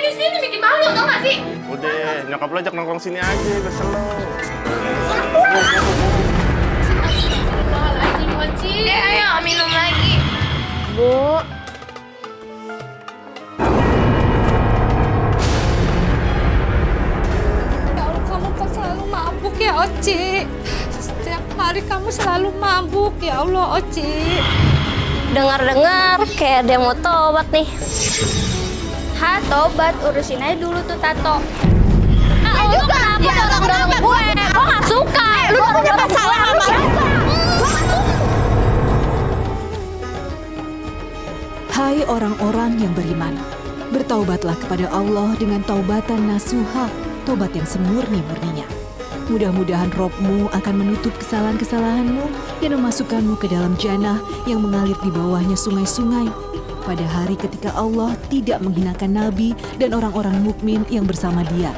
di sini bikin malu, tau gak sih? Udah, nyokap lo ajak nongkrong sini aja, besel lo. Astagfirullahaladzim, Oci. Ayo minum lagi. Bu. Ya Allah, kamu kok selalu mabuk ya, Oci? Setiap hari kamu selalu mabuk, ya Allah, Oci. Dengar-dengar kayak ada yang mau tobat nih. Ha, tobat, urusin aja dulu tuh tato. Nah, lu kenapa dorong-dorong gue? Gue gak suka. Lu udah punya masalah sama Hai orang-orang yang beriman, bertaubatlah kepada Allah dengan taubatan nasuha, taubat yang semurni-murninya. Mudah-mudahan Robmu akan menutup kesalahan-kesalahanmu dan memasukkanmu ke dalam jannah yang mengalir di bawahnya sungai-sungai. Pada hari ketika Allah tidak menghinakan Nabi dan orang-orang mukmin yang bersama dia.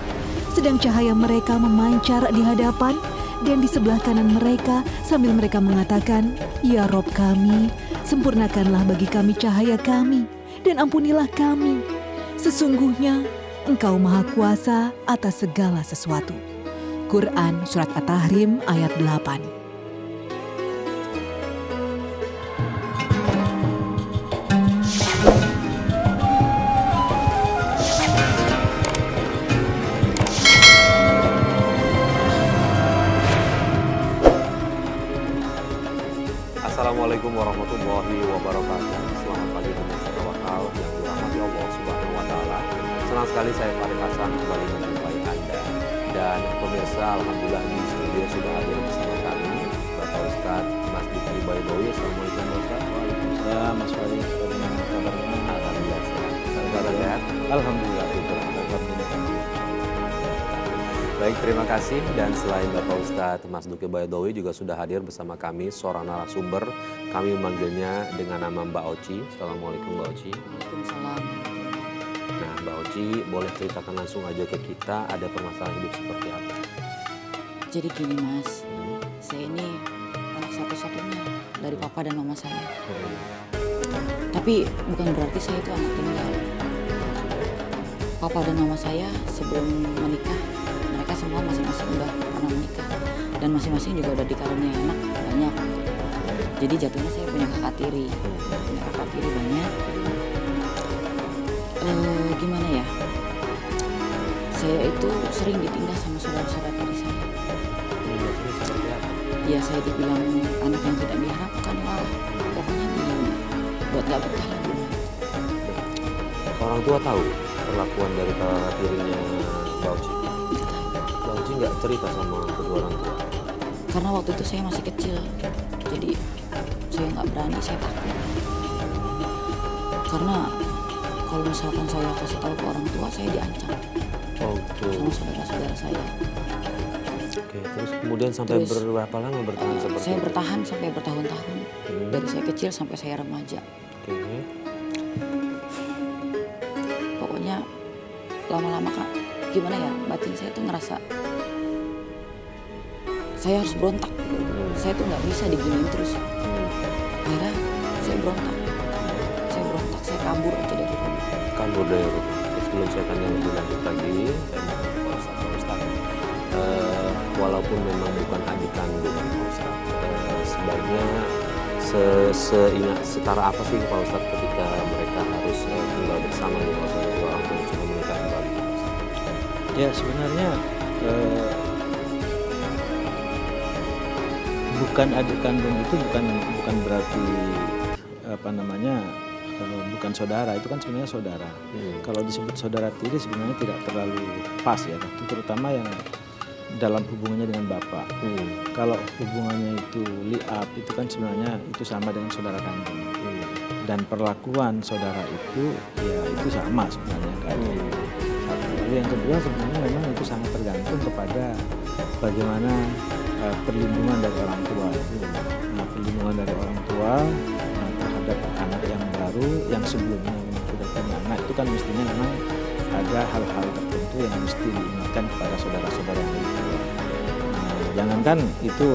Sedang cahaya mereka memancar di hadapan dan di sebelah kanan mereka sambil mereka mengatakan, "Ya Rob kami, sempurnakanlah bagi kami cahaya kami dan ampunilah kami. Sesungguhnya Engkau Maha Kuasa atas segala sesuatu." Quran Surat At-Tahrim ayat 8. Assalamualaikum warahmatullahi wabarakatuh. Selamat pagi pemirsa Tawakal yang dirahmati Allah Subhanahu wa taala. Senang sekali saya Farid Hasan kembali menjumpai Anda. Dan pemirsa, alhamdulillah di studio sudah hadir bersama kami Bapak Ustadz Mas Diki Baidowi. Assalamualaikum Pak Ustadz. Waalaikumsalam Mas Farid. Bagaimana kabarnya? Alhamdulillah sehat. Kabar sehat? Alhamdulillah. Baik, terima kasih. Dan selain Bapak Ustadz Mas Duki Baidowi juga sudah hadir bersama kami seorang narasumber. Kami memanggilnya dengan nama Mbak Oci. Assalamualaikum Mbak Oci. Waalaikumsalam. Nah Mbak Oci, boleh ceritakan langsung aja ke kita ada permasalahan hidup seperti apa? Jadi gini, Mas. Saya ini anak satu-satunya dari papa dan mama saya. Tapi bukan berarti saya itu anak tunggal. Papa dan mama saya sebelum menikah, mereka semua masing-masing udah pernah menikah. Dan masing-masing juga udah dikaruniai anak banyak. Jadi jatuhnya saya punya kakak tiri. Punya kakak tiri banyak. Gimana ya? Saya itu sering ditindas sama saudara-saudara tiri saya. Ya saya dibilang anak yang tidak diharapkan lah. Pokoknya buat gak betah lah dulu. Orang tua tahu perlakuan dari kakak tirinya Mbak Oci? Mbak Oci nggak cerita sama kedua orang tua? Karena waktu itu saya masih kecil. Jadi saya nggak berani, saya takut. Karena kalau misalkan saya kasih tahu ke orang tua, saya diancam sama saudara-saudara saya. Oke, terus kemudian sampai berapa lama bertahan seperti saya itu? bertahan sampai bertahun-tahun. Dari saya kecil sampai saya remaja. Oke. Pokoknya lama-lama Kak, gimana ya, batin saya tuh ngerasa saya harus berontak. Saya tuh nggak bisa diginiin terus. Akhirnya saya berontak. Saya kabur aja dari rumah. Kabur dari rumah. Sebelum saya tanya lebih lanjut lagi, saya mau ke Pak Ustadz. Walaupun memang bukan adik kandung Pak Ustadz, sebaiknya seingat setara apa sih Pak Ustadz ketika mereka harus tinggal bersama di Pak Ustadz, orang tua sudah menikah kembali Pak Ustadz? Ya sebenarnya bukan adik kandung itu bukan berarti apa namanya bukan saudara, itu kan sebenarnya saudara. Kalau disebut saudara tiri sebenarnya tidak terlalu pas ya, terutama yang dalam hubungannya dengan bapak. Kalau hubungannya itu li'ab itu kan sebenarnya itu sama dengan saudara kandung. Dan perlakuan saudara itu ya itu sama sebenarnya kan. Lalu yang kedua sebenarnya memang itu sangat tergantung kepada bagaimana perlindungan dari orang tua. Nah, perlindungan dari orang tua terhadap anak yang baru yang sebelumnya memang sudah punya anak itu kan mestinya memang ada hal-hal tertentu yang mesti diingatkan kepada saudara-saudara yang lebih tua. Jangankan itu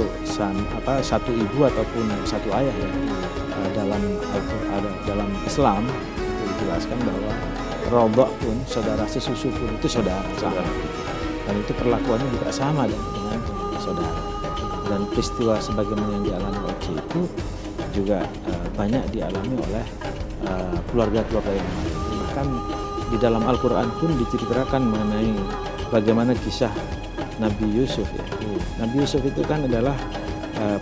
satu ibu ataupun satu ayah ya. Dalam Al-Quran, dalam Islam itu dijelaskan bahwa rodok pun, saudara sesusu pun itu saudara. Dan itu perlakuannya juga sama dengan saudara. Dan peristiwa sebagaimana yang dialami Oci itu juga banyak dialami oleh keluarga-keluarga yang lain. Bahkan di dalam Al-Quran pun diceritakan mengenai bagaimana kisah Nabi Yusuf ya. Nabi Yusuf itu kan adalah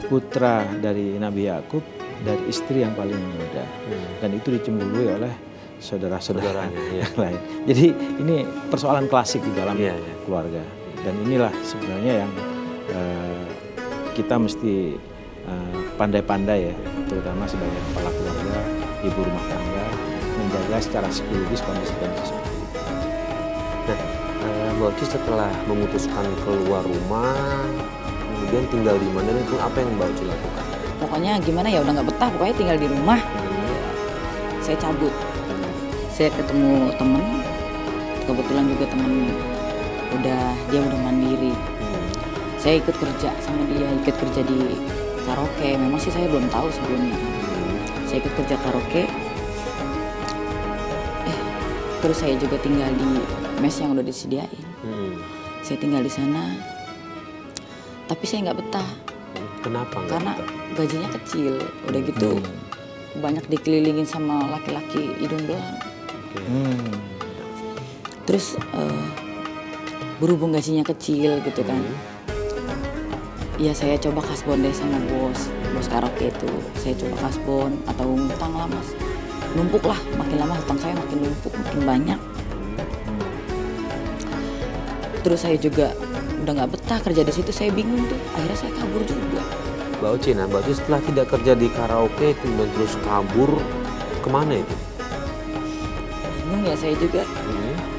putra dari Nabi Yakub dari istri yang paling muda. Dan itu dicemburui oleh saudara-saudaranya yang lain. Jadi ini persoalan klasik di dalam keluarga. Dan inilah sebenarnya yang kita mesti pandai-pandai ya, terutama sebagai kepala keluarga, ibu rumah tangga, menjaga secara psikologis kondisi-kondisi seperti itu. Nah, Mbak Oci setelah memutuskan keluar rumah, kemudian tinggal di mana dan itu apa yang Mbak Oci lakukan? Pokoknya gimana ya, udah nggak betah, pokoknya tinggal di rumah. Saya cabut. Saya ketemu temen, kebetulan juga temen dia udah mandiri. Saya ikut kerja sama dia, ikut kerja di karaoke. Memang sih saya belum tahu sebelumnya. Saya ikut kerja karaoke. Terus saya juga tinggal di mes yang udah disediain. Saya tinggal di sana. Tapi saya nggak betah. Kenapa? Karena gajinya kecil, udah gitu banyak dikelilingin sama laki-laki hidung belang. Terus berhubung gajinya kecil gitu kan, ya saya coba kasbon deh sama bos karaoke itu. Saya coba kasbon atau ngutang lah mas, numpuk lah, makin lama hutang saya makin numpuk, makin banyak. Terus saya juga udah nggak betah kerja di situ, saya bingung tuh, akhirnya saya kabur juga. Mbak Oci, nah Mbak Oci setelah tidak kerja di karaoke kemudian terus kabur, kemana itu? Bingung ya saya juga.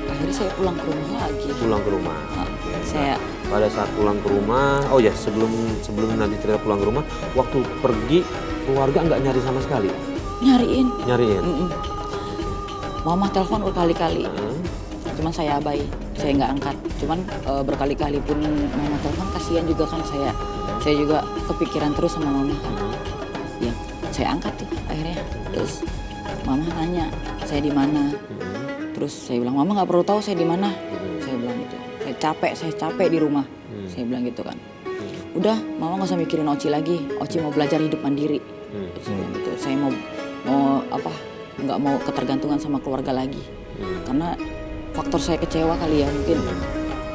Akhirnya saya pulang ke rumah lagi. Pulang ke rumah. Saya pada saat pulang ke rumah, oh ya sebelum nanti cerita pulang ke rumah, waktu pergi keluarga nggak nyari sama sekali? Nyariin. Mama telepon berkali-kali, cuman saya abai, saya nggak angkat. Cuman berkali-kali pun mama telepon, kasihan juga kan saya juga kepikiran terus sama mama kan. Ya saya angkat tuh akhirnya. Terus mama nanya saya di mana. Terus saya bilang, mama nggak perlu tahu saya di mana. Saya bilang gitu. Saya capek di rumah. Saya bilang gitu kan. Udah, mama nggak usah mikirin Oci lagi. Oci mau belajar hidup mandiri. Saya bilang gitu. Saya mau nggak mau ketergantungan sama keluarga lagi. Karena faktor saya kecewa kali ya, mungkin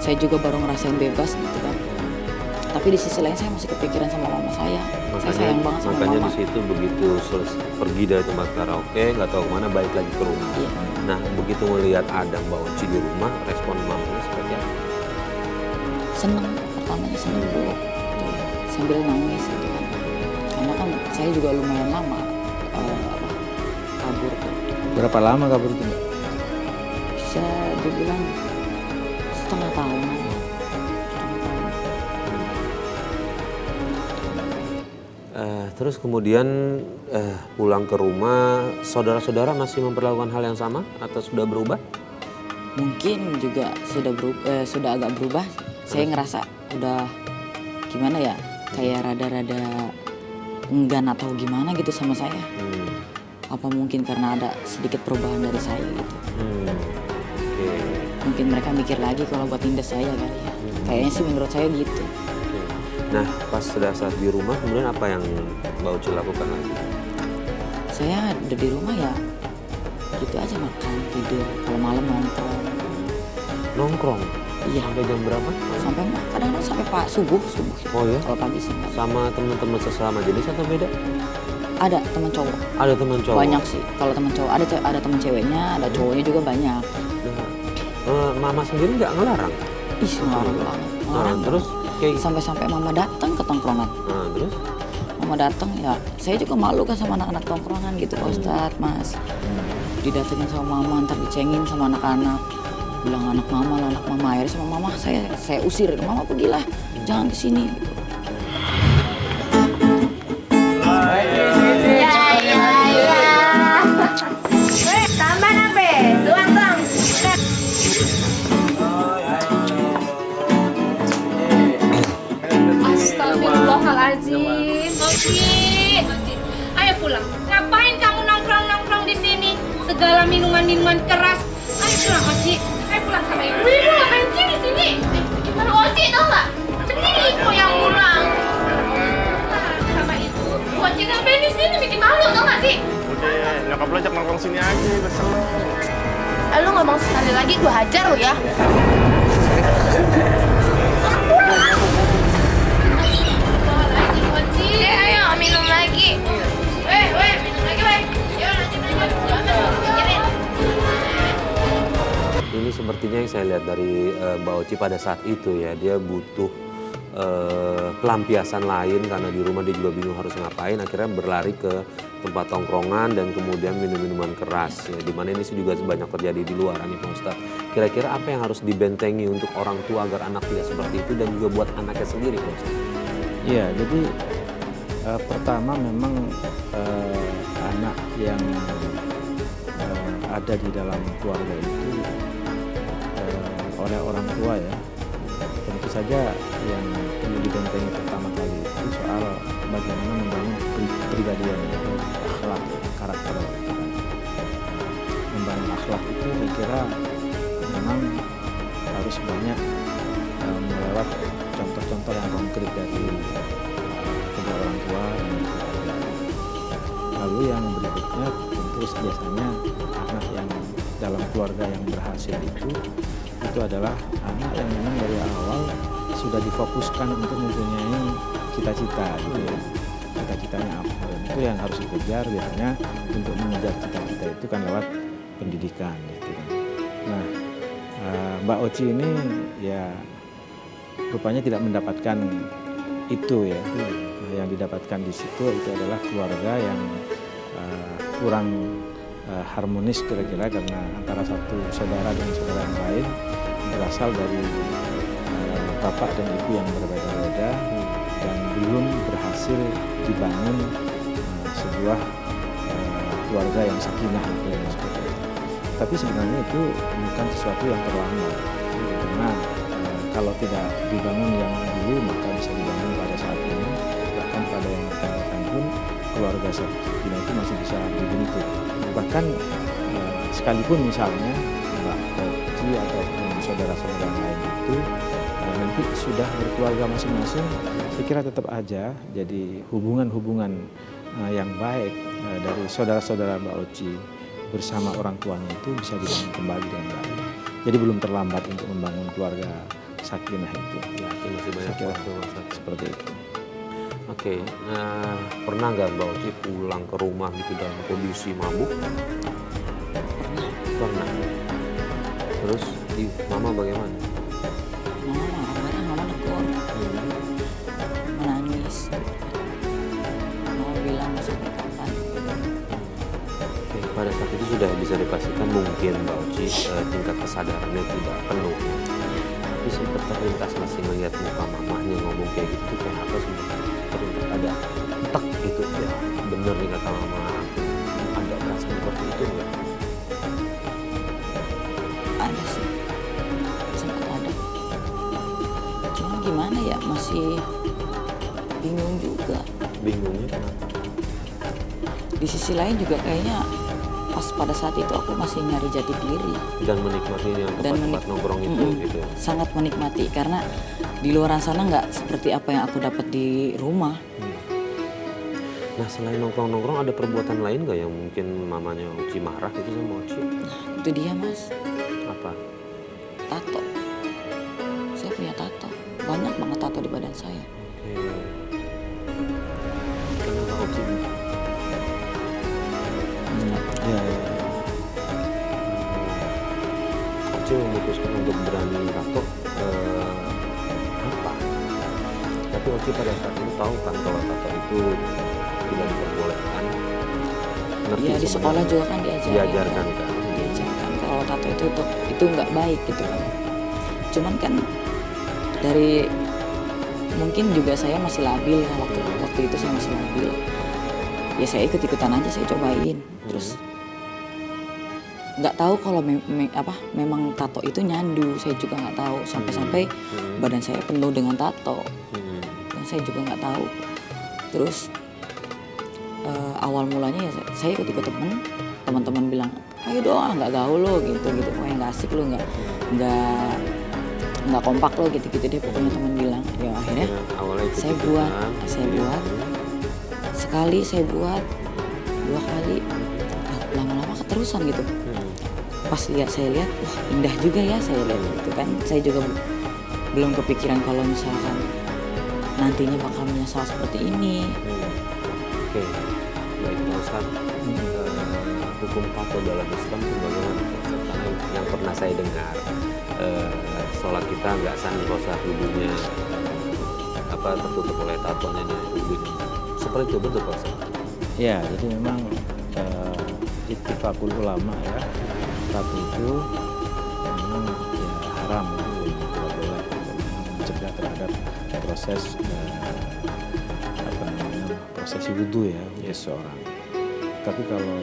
saya juga baru ngerasain bebas gitu kan. Tapi di sisi lain saya masih kepikiran sama mama saya. Saya sayang banget sama mama. Makanya di situ begitu pergi dari tempat karaoke, nggak tahu kemana, balik lagi ke rumah. Iya. Nah, begitu melihat ada Mbak Oci di rumah, respon mamanya seperti apa? Seneng, pertamanya seneng dulu. Sambil nangis gitu kan. Karena kan saya juga lumayan lama kabur tuh. Berapa lama kabur itu Mbak? Bisa dibilang setengah tahunan. Terus kemudian pulang ke rumah, saudara-saudara masih memperlakukan hal yang sama atau sudah berubah? Mungkin juga sudah agak berubah. Saya ngerasa udah gimana ya, kayak rada-rada enggan atau gimana gitu sama saya. Apa mungkin karena ada sedikit perubahan dari saya gitu. Mungkin mereka mikir lagi kalau buat tindas saya kali ya. Kayaknya sih menurut saya gitu. Nah, pas saat di rumah kemudian apa yang Mbak Oci lakukan lagi? Saya udah di rumah ya gitu aja, makan, tidur, kalau malam nongkrong. Nongkrong? Iya. Sampai jam berapa? Sampai kadang-kadang sampai subuh. Oh ya? Kalau pagi sih enggak. Sama teman-teman sesama jenis atau beda? Ada teman cowok. Ada teman cowok? Banyak sih. Kalau teman cowok ada teman ceweknya, ada cowoknya juga banyak. Nah, mama sendiri nggak ngelarang? Ih, ngelarang banget. Ngelarang. Terus kayak sampai mama datang ke tongkrongan. Terus? Mama datang ya, saya juga malu kan sama anak-anak tongkrongan gitu Pak Ustadz, Mas. Didatengin sama mama, ntar dicengin sama anak-anak. Bilang anak mama lah, anak mama. Akhirnya sama mama saya usir, mama pergilah, jangan kesini. Gitu. Tambah nabe, tuang. Astagfirullahaladzim. Oci, ayo pulang. Ngapain kamu nongkrong di sini? Segala minuman keras. Pulang Oci. Saya pulang sama ibu. Ibu ngapain sih di sini? Baru Oci tau nggak? Sendiri ibu yang pulang. Sama ibu. Oci ngapain di sini bikin malu tau nggak sih? Udah ya, nyokap lo ajak nongkrong sini aja, kesel lo. Lu ngomong sekali lagi gue hajar lo ya. Ayo minum lagi. Minum lagi, Yuk, lanjut. Ini sepertinya yang saya lihat dari Mbak Oci pada saat itu ya, dia butuh pelampiasan lain karena di rumah dia juga bingung harus ngapain, akhirnya berlari ke tempat tongkrongan dan kemudian minum-minuman keras ya, dimana ini sih juga banyak terjadi di luar nih Pak Ustadz. Kira-kira apa yang harus dibentengi untuk orang tua agar anak tidak seperti itu dan juga buat anaknya sendiri Pak Ustadz? Iya, jadi pertama memang anak yang ada di dalam keluarga itu oleh orang tua ya, tentu saja yang perlu dibentengi pertama kali itu soal bagaimana membangun kepribadian itu, akhlak, karakter. Membangun akhlak itu saya kira memang harus banyak melewat contoh-contoh yang konkret dari kedua orang tua dan keluarga. Lalu yang berikutnya tentu biasanya anak yang dalam keluarga yang berhasil itu adalah anak yang memang dari awal sudah difokuskan untuk mempunyai cita-cita gitu ya. Cita-citanya apa, dan itu yang harus dikejar biasanya. Untuk mengejar cita-cita itu kan lewat pendidikan gitu kan. Nah, Mbak Oci ini ya rupanya tidak mendapatkan itu ya. Yang didapatkan di situ itu adalah keluarga yang kurang harmonis kira-kira, karena antara satu saudara dan saudara yang lain berasal dari bapak dan ibu yang berbeda-beda dan belum berhasil dibangun sebuah keluarga yang sakinah gitu, seperti itu. Tapi sebenarnya itu bukan sesuatu yang terlambat, karena kalau tidak dibangun yang dulu maka bisa dibangun pada saat ini, bahkan pada yang akan datang pun keluarga sakinah itu masih bisa dibentuk. Bahkan sekalipun misalnya Mbak Oci ataupun saudara-saudara lain itu nanti sudah berkeluarga masing-masing, saya kira tetap aja jadi hubungan-hubungan yang baik dari saudara-saudara Mbak Oci bersama orang tuanya itu bisa dibangun kembali dengan baik. Jadi belum terlambat untuk membangun keluarga sakinah itu. Ya, masih banyak waktu seperti itu. Oke, pernah nggak Mbak Oci pulang ke rumah gitu dalam kondisi mabuk? Pernah. Terus mama bagaimana? Mama marah-marah, mama negor, menangis. Mama bilang mau sampai kapan. Oke, pada saat itu sudah bisa dipastikan mungkin Mbak Oci tingkat kesadarannya tidak penuh. Tapi sempat terlintas masih melihat muka mamahnya ngomong kayak gitu, kayak apa sih? Terlintas ada tek gitu ya, bener nih kata mama, ada perasaan seperti itu nggak? Ada sih, sempat ada. Cuman gimana ya, masih bingung juga. Bingungnya kenapa? Di sisi lain juga kayaknya pas pada saat itu aku masih nyari jati diri. Dan menikmati yang tempat-tempat nongkrong itu gitu. Sangat menikmati, karena di luar sana nggak seperti apa yang aku dapat di rumah. Nah, selain nongkrong-nongkrong ada perbuatan lain nggak yang mungkin mamanya Oci marah gitu sama Oci? Nah, itu dia Mas, Apa? tato. Saya punya tato, banyak banget tato di badan saya. Oke. Kenapa Oci? Ya. Oci memutuskan untuk berani tato apa? Tapi Oci pada saat itu tahu kan kalau tato itu tidak diperbolehkan. Ngerti Ya di sekolah sebenarnya? juga kan Diajarkan kan? diajarkan kalau tato itu nggak baik gitu kan. Cuman kan dari mungkin juga saya masih labil ya, waktu itu saya masih labil. Ya saya ikut-ikutan aja, saya cobain. Terus nggak tahu kalau memang tato itu nyandu, saya juga nggak tahu. Sampai-sampai badan saya penuh dengan tato, dan saya juga nggak tahu. Terus awal mulanya ya saya ikut-ikut teman-teman bilang ayo dong, nggak gaul lo gitu, kayak nggak asik lo, nggak kompak lo gitu deh pokoknya teman bilang. Ya akhirnya saya buat sekali, saya buat 2 kali, ya, lama-lama keterusan gitu. Pas saya lihat, wah indah juga ya saya lihat gitu kan. Saya juga belum kepikiran kalau misalkan nantinya bakal menyesal seperti ini. Oke, baik Pak Ustadz. Hukum tato dalam Islam itu bagaimana Pak Ustadz? Karena yang pernah saya dengar, sholat kita nggak sah Pak Ustadz, wudhunya tertutup oleh tatonya dan wudhunya. Seperti itu betul Pak Ustadz? Ya, jadi memang ittifaqul ulama ya, tato itu memang ya haram, tidak boleh, mencegah terhadap proses proses wudhu ya untuk seseorang. Tapi kalau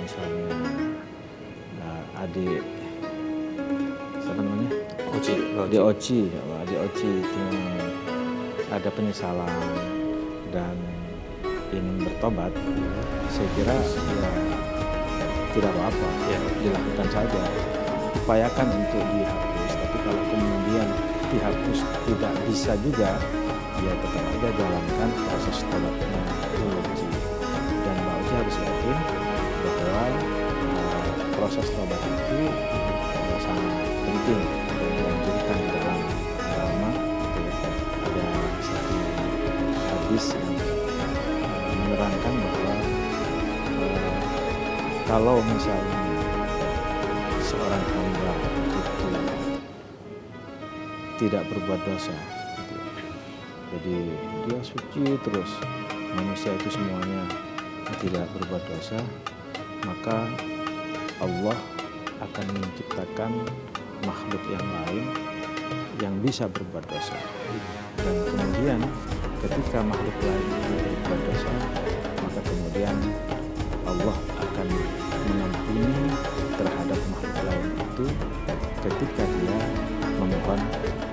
misalnya adik siapa namanya? Adik Oci itu ada penyesalan dan ingin bertobat, saya kira ya tidak apa-apa, dilakukan saja, upayakan untuk dihapus. Tapi kalau kemudian dihapus tidak bisa juga, ya tetap aja jalankan proses tobatnya Oci. Dan Mbak Oci harus yakin bahwa proses tobat itu sangat penting dan dianjurkan dalam agama. Ada satu hadis yang menerangkan bahwa kalau misalnya seorang hamba itu tidak berbuat dosa, gitu, jadi dia suci terus, manusia itu semuanya tidak berbuat dosa, maka Allah akan menciptakan makhluk yang lain yang bisa berbuat dosa. Dan kemudian ketika makhluk lain itu berbuat dosa, maka kemudian Allah akan mengampuni terhadap makhluk lain itu ketika dia memohon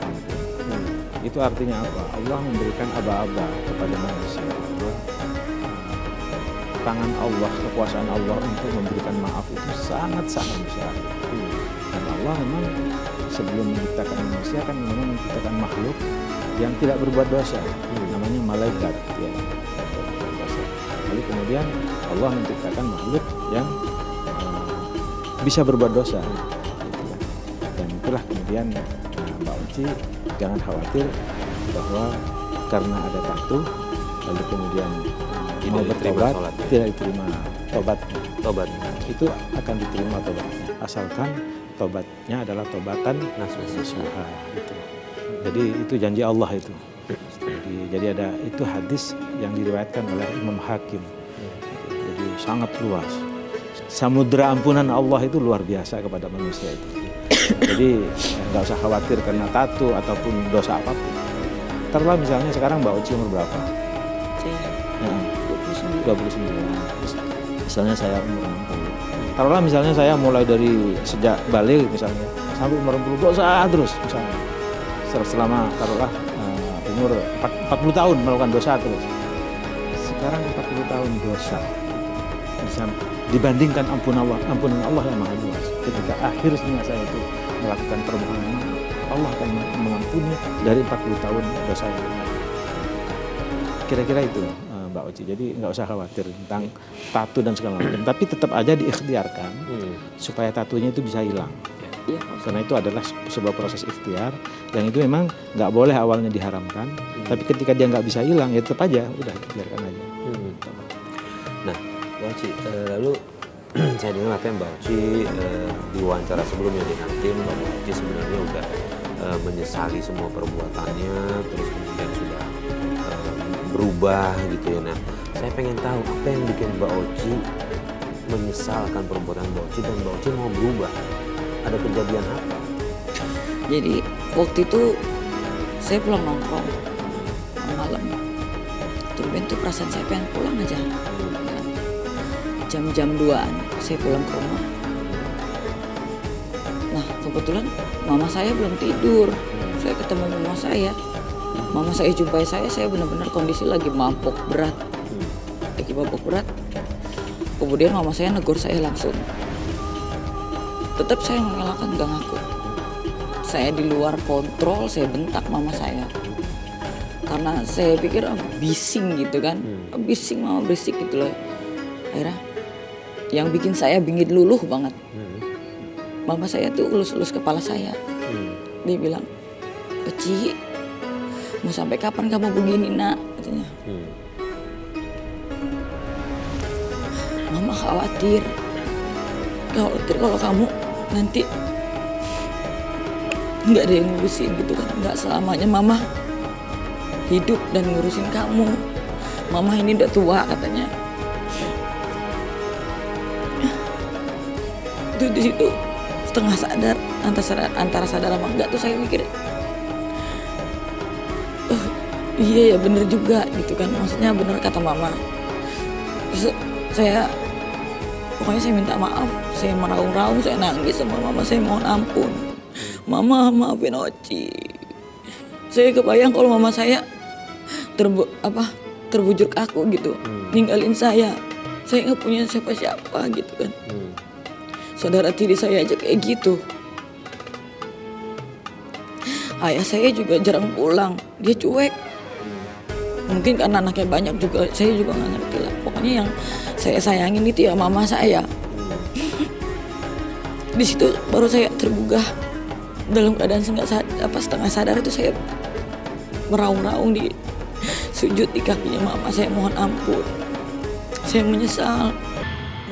ampun. Itu artinya apa? Allah memberikan aba-aba kepada manusia. Tangan Allah, kekuasaan Allah untuk memberikan maaf itu sangat-sangat besar. Dan Allah memang sebelum menciptakan manusia kan memang menciptakan makhluk yang tidak berbuat dosa, namanya malaikat. Ya. Lalu kemudian Allah menciptakan makhluk yang bisa berbuat dosa. Dan itulah kemudian Mbak Oci jangan khawatir bahwa karena ada tato lalu kemudian mau bertobat tidak diterima tobat itu akan diterima tobatnya asalkan tobatnya adalah tobatan nasuha gitu. Jadi itu janji Allah itu. Jadi ada itu hadis yang diriwayatkan oleh Imam Hakim. Jadi sangat luas. Samudra ampunan Allah itu luar biasa kepada manusia itu. Jadi nggak usah khawatir karena tato ataupun dosa apapun. Taruhlah misalnya sekarang Mbak Oci umur berapa? Saya 29. Misalnya saya umur 60. Taruhlah misalnya saya mulai dari sejak balik misalnya sampai umur 40 dosa terus misalnya. Selama taruhlah umur 40 tahun melakukan dosa terus. Sekarang 40 tahun dosa bisa dibandingkan ampunan Allah yang maha luas. Ketika akhirnya saya itu melakukan permohonan maaf, Allah akan mengampuni dari 40 tahun dosa yang lalu. Kira-kira itu Mbak Oci. Jadi nggak usah khawatir tentang tato dan segala macam. Tapi tetap aja diikhtiarkan supaya tatonya itu bisa hilang. Iya, karena itu adalah sebuah proses ikhtiar yang itu memang nggak boleh awalnya diharamkan, tapi ketika dia nggak bisa hilang ya tetap aja udah biarkan aja. Nah, Mbak Oci, lalu saya dengar apa Mbak Oci di wawancara sebelumnya di Hakim, Mbak Oci sebenarnya udah menyesali semua perbuatannya, terus kemudian sudah berubah gitu ya. Nah, saya pengen tahu apa yang bikin Mbak Oci menyesal akan perbuatan Mbak Oci dan Mbak Oci mau berubah. Ada kejadian apa? Jadi waktu itu saya pulang nongkrong malam. Tumben tuh perasaan saya pengen pulang aja. Jam-jam 2-an saya pulang ke rumah. Nah kebetulan mama saya belum tidur. Saya ketemu mama saya. Mama saya jumpai saya benar-benar kondisi lagi mabuk berat. Kemudian mama saya negur saya langsung. tetap saya mengelakkan, nggak ngaku. Saya di luar kontrol, saya bentak mama saya. Karena saya pikir bising gitu kan, bising mama berisik gitu loh. Akhirnya yang bikin saya bingit luluh banget. Mama saya tuh elus-elus kepala saya. Dia bilang, Ci, mau sampai kapan kamu begini nak? Katanya. Mama khawatir kalau kamu nanti nggak ada yang ngurusin gitu kan, nggak selamanya mama hidup dan ngurusin kamu. Mama ini udah tua katanya. Itu di situ setengah sadar, antara sadar sama enggak tuh saya mikir, oh iya ya bener juga gitu kan, maksudnya bener kata mama. Terus pokoknya saya minta maaf, saya meraung-raung, saya nangis sama mama, saya mohon ampun. Mama, maafin Oci. Saya kebayang kalau mama saya terbujur aku gitu, ninggalin saya nggak punya siapa-siapa gitu kan. Saudara tiri saya aja kayak gitu. Ayah saya juga jarang pulang, dia cuek. Mungkin karena anaknya banyak juga, saya juga nggak ngerti lah. Pokoknya yang saya sayangin itu ya mama saya. Di situ baru saya tergugah. Dalam keadaan setengah sadar itu saya meraung-raung di sujud di kakinya mama. Saya mohon ampun, saya menyesal.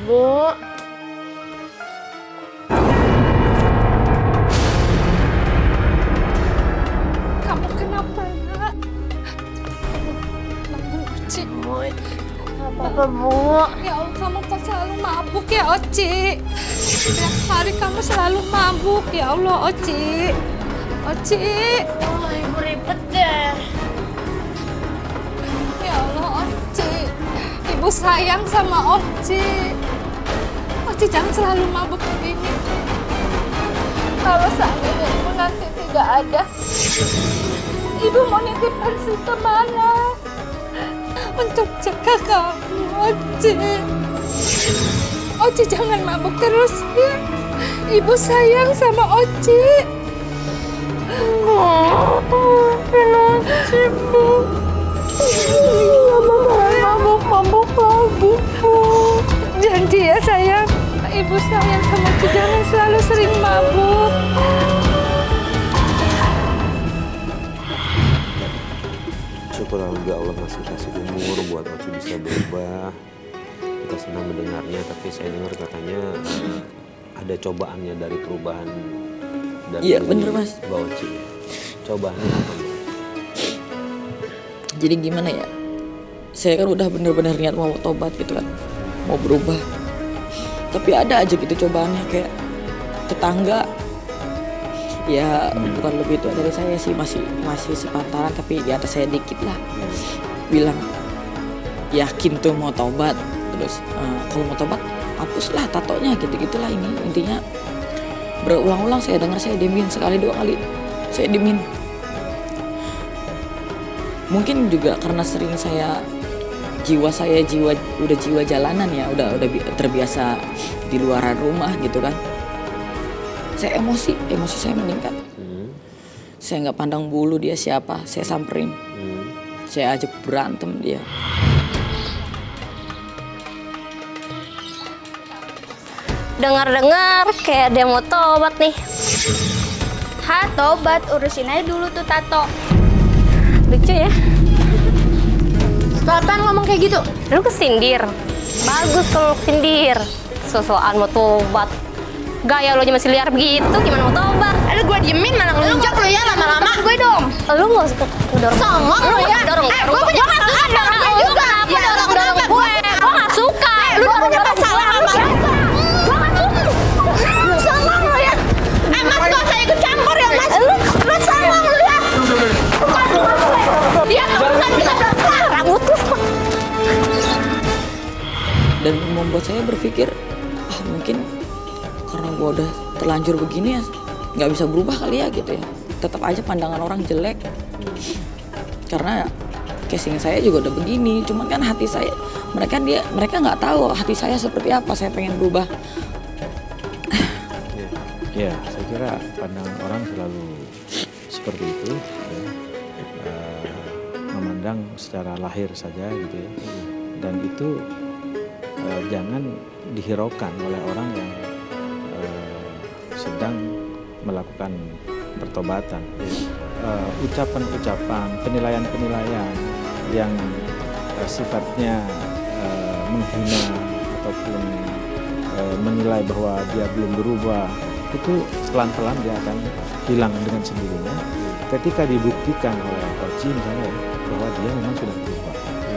Bu, kamu kenapa nak? Oci, apa Bu? Ya Allah, kamu kok selalu mabuk ya Oci? Setiap hari kamu selalu mabuk ya Allah Oci. Oci. Oh, ibu ribet deh. Ya Allah Oci, ibu sayang sama Oci. Oci jangan selalu mabuk begini. Kalau seandainya ibu nanti tidak ada, ibu mau nitip pensi kemana? Untuk jaga kamu Oci. Oci jangan mabuk terus ya. Ibu sayang sama Oci. Oci Bu. Mabuk lagi Bu. Janji ya sayang. Ibu sayang sama Oci, jangan selalu sering mabuk. Syukur alhamdulillah Allah masih kasih umur buat Oci bisa berubah. Kita senang mendengarnya, tapi saya dengar katanya ada cobaannya dari perubahan dari Iya bener Mas. Mbak Oci. Cobaannya apa Mbak? Jadi gimana ya, saya kan udah bener-bener niat mau tobat gitu kan, mau berubah. Tapi ada aja gitu cobaannya, kayak tetangga. Ya bukan lebih tua dari saya sih, masih sepantaran tapi di atas saya dikit lah. Bilang yakin tuh mau tobat, terus kalau mau tobat hapuslah tatonya gitu-gitulah. Ini intinya berulang-ulang saya dengar, saya diemin sekali dua kali, saya diemin. Mungkin juga karena sering jiwa jalanan ya, udah terbiasa di luaran rumah gitu kan. Saya emosi saya meningkat. Saya nggak pandang bulu dia siapa, saya samperin. Saya ajak berantem dia. Dengar-dengar kayak dia mau tobat nih. Tobat, urusin aja dulu tuh tato. Lucu ya. Kapan ngomong kayak gitu? Lu kesindir. Bagus kalau kesindir. Sosokan mau tobat. Gaya lo aja masih liar begitu, gimana mau tobat? Aduh, gue diemin malah ngelunjak lo ya lama-lama. Gue dong. Lu nggak suka dorong. Songong lo ya. Dorong. Gue punya masalah sama lo juga. Ya dorong gue. Gue nggak suka. Lu punya masalah sama gue. Gue nggak suka. Songong lo ya. Mas, gak usah ikut campur ya Mas. Lu songong lo ya. Dia urusan kita berapa? Rambut lu. Dan membuat saya berpikir, mungkin karena gue udah terlanjur begini ya, nggak bisa berubah kali ya gitu ya. Tetap aja pandangan orang jelek. Karena casing saya juga udah begini. Cuman kan hati saya, mereka nggak tahu hati saya seperti apa. Saya pengen berubah. Ya, saya kira pandangan orang selalu seperti itu, ya. Memandang secara lahir saja gitu ya. Dan itu jangan dihiraukan oleh orang yang sedang melakukan pertobatan. Ucapan-ucapan, penilaian-penilaian yang sifatnya menghina ataupun menilai bahwa dia belum berubah, itu pelan-pelan dia akan hilang dengan sendirinya ketika dibuktikan oleh Oci misalnya bahwa dia memang sudah berubah.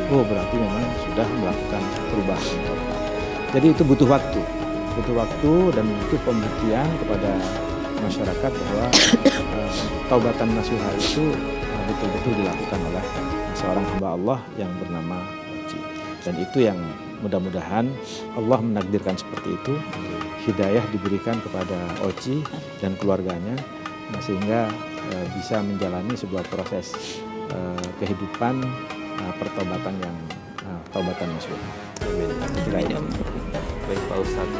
Oh, berarti memang sudah melakukan perubahan. Jadi itu butuh waktu dan butuh pembuktian kepada masyarakat bahwa taubatan nasuha itu betul-betul dilakukan oleh seorang hamba Allah yang bernama Oci. Dan itu yang mudah-mudahan Allah menakdirkan seperti itu, hidayah diberikan kepada Oci dan keluarganya, sehingga bisa menjalani sebuah proses kehidupan pertobatan yang taubatan nasuha. Amin. Baik Pak Ustadz,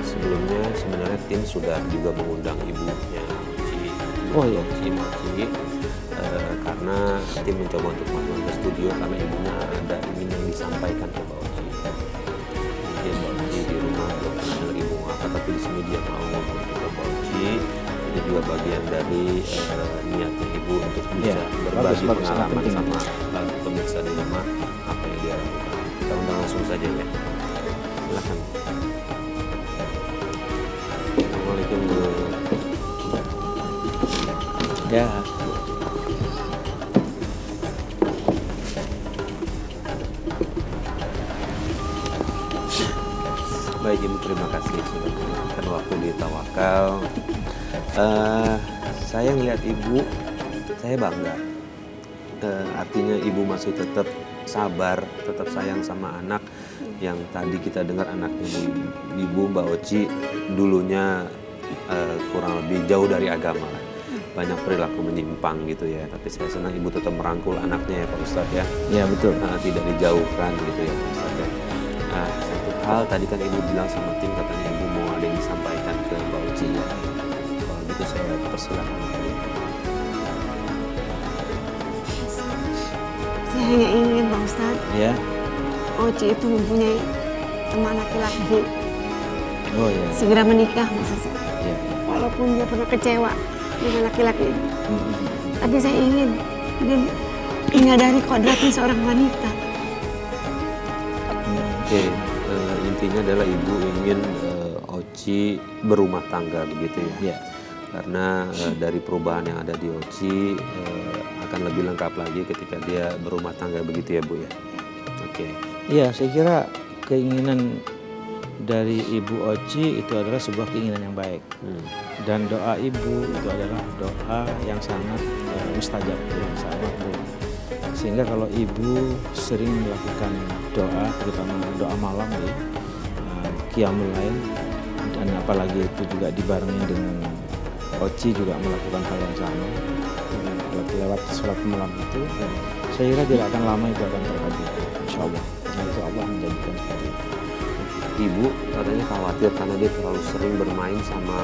sebelumnya sebenarnya tim sudah juga mengundang ibunya Oci, karena tim mencoba untuk masuk ke studio karena ibunya ada ingin yang disampaikan ke Pak Oci. Mungkin Pak Oci di rumah belum kenal ibu apa, tapi di sini dia mau ngomong ke Pak Oci. Itu juga bagian dari niatnya ibu untuk bisa berbagi pengalaman sama pemirsa di rumah apa yang dia lakukan. Kita undang langsung saja ya. Silakan. Assalamualaikum Bu. Ya. Baik Ibu, terima kasih sudah meluangkan waktu di Tawakal. Saya ngelihat Ibu, saya bangga. Artinya Ibu masih tetap sabar, tetap sayang sama anak yang tadi kita dengar anaknya Ibu Mbak Oci dulunya kurang lebih jauh dari agama lah. Banyak perilaku menyimpang gitu ya, tapi saya senang Ibu tetap merangkul anaknya ya Pak Ustadz ya. Ya betul. Tidak dijauhkan gitu ya Pak Ustadz ya. Satu hal tadi kan Ibu bilang sama tim, katanya Ibu mau ada yang disampaikan ke Mbak Oci ya. Kalau gitu saya persilakan. Saya hanya ingin Pak Ustadz, Ya. Oci itu mempunyai teman laki-laki. Oh ya. Segera menikah maksud saya. Ya. Walaupun dia pernah kecewa dengan laki-laki itu. Tapi saya ingin dia menyadari kodratnya seorang wanita. Oke, intinya adalah Ibu ingin Oci berumah tangga begitu ya. Ya. Karena dari perubahan yang ada di Oci akan lebih lengkap lagi ketika dia berumah tangga begitu ya Bu ya. Oke. Iya, saya kira keinginan dari Ibu Oci itu adalah sebuah keinginan yang baik. Dan doa Ibu itu adalah doa yang sangat mustajab, yang sangat makbul. Sehingga kalau Ibu sering melakukan doa, terutama doa malam ya, qiyamul lail, dan apalagi itu juga dibarengi dengan Oci juga melakukan hal yang sama, lewat sholat malam itu, saya kira tidak akan lama itu akan terkabul, insya Allah. Karena itu Allah menjadikan seperti itu. Ibu katanya khawatir karena dia terlalu sering bermain sama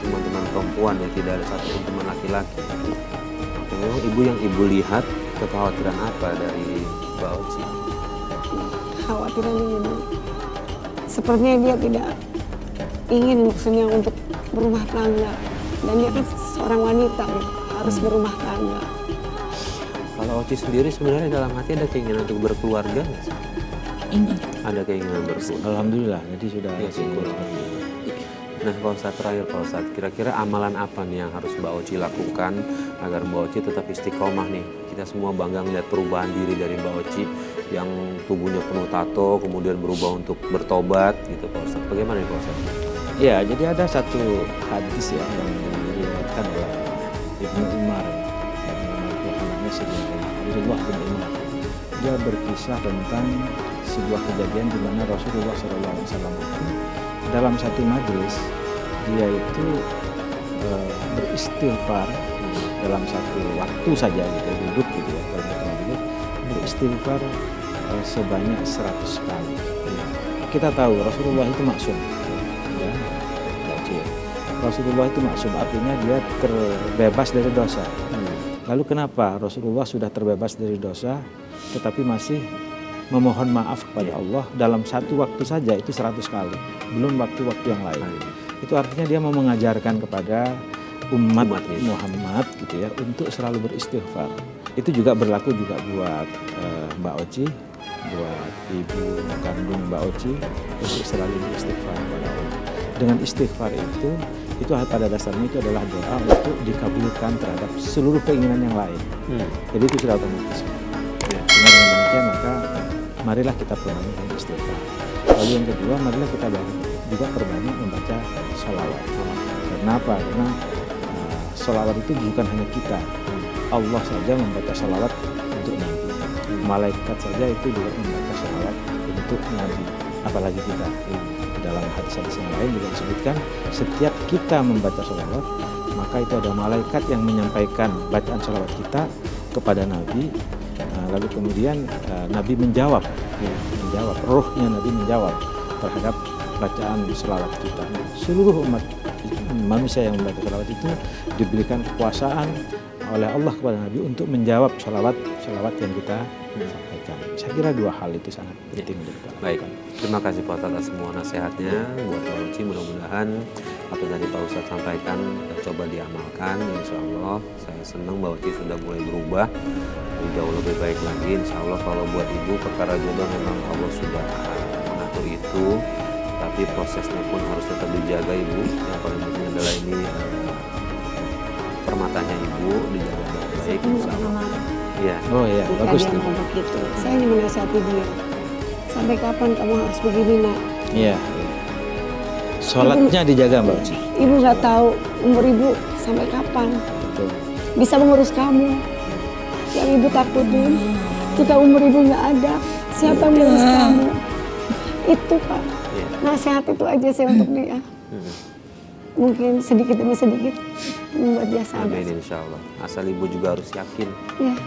teman-teman perempuan ya, tidak ada satupun teman laki-laki. Oke, memang Ibu yang Ibu lihat kekhawatiran apa dari Mbak Oci? Khawatiran ini, sepertinya dia tidak ingin maksudnya untuk berumah tangga. Dan dia kan seorang wanita gitu, harus berumah tangga. Kalau Oci sendiri sebenarnya dalam hati ada keinginan untuk berkeluarga nggak sih? Ini Ada keinginan berkeluarga. Alhamdulillah, jadi sudah Ya, syukur. Nah, Pak Ustadz, terakhir Pak Ustadz, kira-kira amalan apa nih yang harus Mbak Oci lakukan agar Mbak Oci tetap istiqomah nih? Kita semua bangga melihat perubahan diri dari Mbak Oci yang tubuhnya penuh tato, kemudian berubah untuk bertobat gitu Pak Ustadz. Bagaimana nih Pak Ustadz? Ya, jadi ada satu hadis ya yang diriwayatkan oleh Ibnu Umar, anaknya Sayyidina Abdullah bin Umar. Dia berkisah tentang sebuah kejadian di mana Rasulullah SAW itu dalam satu majelis dia itu beristighfar dalam satu waktu saja gitu, duduk gitu ya, dalam satu majelis beristighfar sebanyak 100 kali. Kita tahu Rasulullah itu maksum, ya, Rasulullah itu maksum, artinya dia terbebas dari dosa. Lalu kenapa Rasulullah sudah terbebas dari dosa tetapi masih memohon maaf kepada Allah dalam satu waktu saja itu 100 kali, belum waktu-waktu yang lain. Itu artinya dia mau mengajarkan kepada umat Muhammad gitu ya untuk selalu beristighfar. Itu juga berlaku juga buat Mbak Oci, buat ibu kandung Mbak Oci untuk selalu beristighfar kepada Allah. Dengan istighfar itu pada dasarnya itu adalah doa untuk dikabulkan terhadap seluruh keinginan yang lain. Jadi itu sudah otomatis. Dengan demikian maka marilah kita perbanyak istighfar. Lalu yang kedua, marilah kita juga perbanyak membaca sholawat. Karena apa? Karena sholawat itu bukan hanya kita. Allah saja membaca sholawat untuk Nabi. Malaikat saja itu juga membaca sholawat untuk Nabi. Apalagi kita. Dalam hadis-hadis yang lain juga disebutkan setiap kita membaca sholawat maka itu ada malaikat yang menyampaikan bacaan sholawat kita kepada Nabi. Lalu kemudian Nabi menjawab, rohnya Nabi menjawab terhadap bacaan sholawat kita. Seluruh umat manusia yang membaca sholawat itu diberikan kekuasaan oleh Allah kepada Nabi untuk menjawab sholawat yang kita sampaikan. Saya kira dua hal itu sangat penting untuk kita. Baik, terima kasih Pak atas semua nasihatnya buat Pak Oci. Mudah-mudahan apa yang tadi Pak Ustadz sampaikan coba diamalkan. Insya Allah saya senang Mbak Oci sudah mulai berubah jauh lebih baik lagi. Insya Allah kalau buat ibu perkara jodoh memang Allah sudah mengatur itu, tapi prosesnya pun harus tetap dijaga ibu. Yang paling penting adalah ini permatanya ibu dijaga baik-baik. Insya Allah. Ya. Oh iya, bagus tuh. Gitu. Saya hanya menasihati dia. Sampai kapan kamu harus begini nak? Iya. Sholatnya dijaga Mbak Oci. Ibu nggak tahu umur ibu sampai kapan. Betul. Bisa mengurus kamu. Yang ibu takutin, jika umur ibu nggak ada, siapa yang mengurus kamu? Itu Pak. Nasihat itu aja sih untuk dia. Mungkin sedikit demi sedikit membuat dia sadar. Amin insya Allah. Asal ibu juga harus yakin. Ya.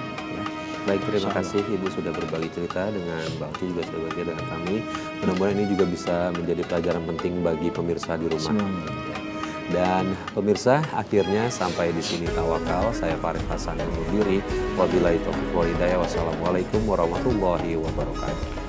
Baik, terima kasih Ibu sudah berbagi cerita dengan Mbak Oci, juga sudah berbagi dengan kami. Mudah-mudahan ini juga bisa menjadi pelajaran penting bagi pemirsa di rumah. Dan pemirsa, akhirnya sampai di sini Tawakal. Saya Farid Hasan undur diri. Wabillahi taufiq wal hidayah. Wassalamualaikum warahmatullahi wabarakatuh.